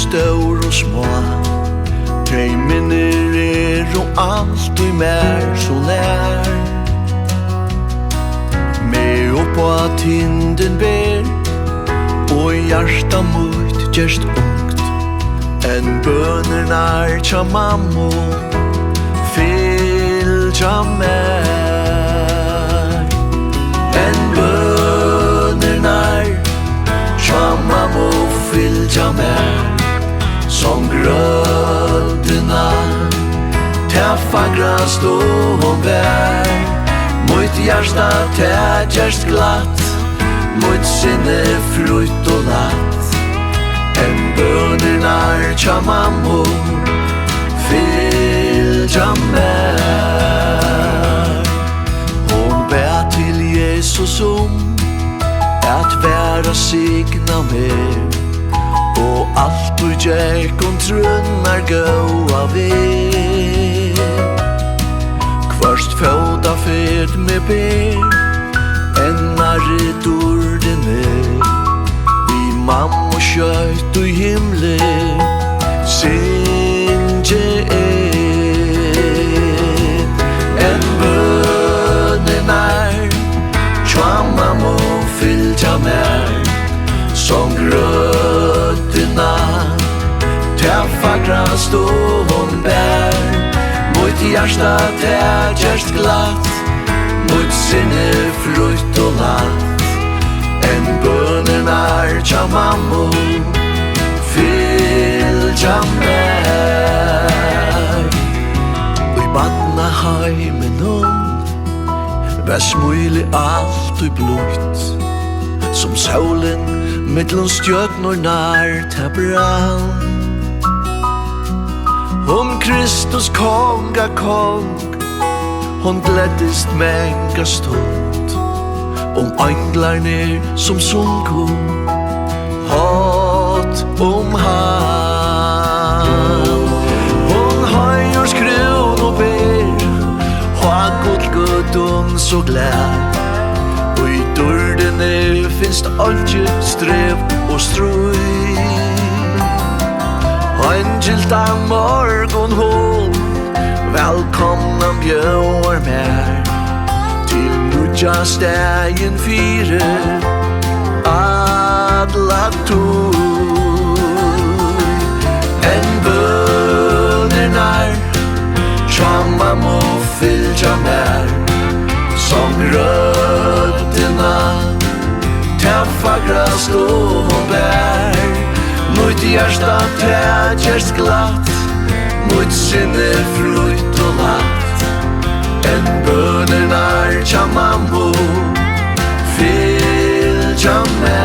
stor og små. Tei minner og alt og mer så nær. Med oppå tinden ber, og hjarta mot gjerst ungt. En bønernar tja mammo, fylgja mer. En bønernar tja mammo, fylgja mer. Som grødena, ta fagrast og vær. Mot hjarta ta gjerst glatt, mot sinne frutt og latt. En bønernar tja mammo, fylgja mer. Hon ber til Jesus at væra signa mer, og alt du gjekk trunnar gåa ved. Kvørst føda fed med ber, ennare dordene. Vi mamma skjøtt og himle, sinje en bønenar, tja mamma fylgja mer. Som grøttina, ta fagrast og hon bær. Mot hjarta ta gjerst glatt, mot sinne frutt og latt. En bønenar tja mammo, fylgja mer. Og i badna heimen vær smulig alt og bløtt. Som solen mittlom stjørnor nær ta brann. Kristus konga kong, hon gleddist menga stund. Englarnir som sungu hatt han. Hon høyr skrun og ber, ha gullgudun så glad. Og i dordene finst aldri strev og strøy. Angilta morgon hon, velkomna bjør mer. Til nudja stegen fire, adla tog. En bønernar, tja mamma fylgja mer. Som rødena, ta fagrast og bær. Mot hjarta ta gjerst glatt, mot sinne frutt og latt. En bønernar tja mammo, fylgja mer.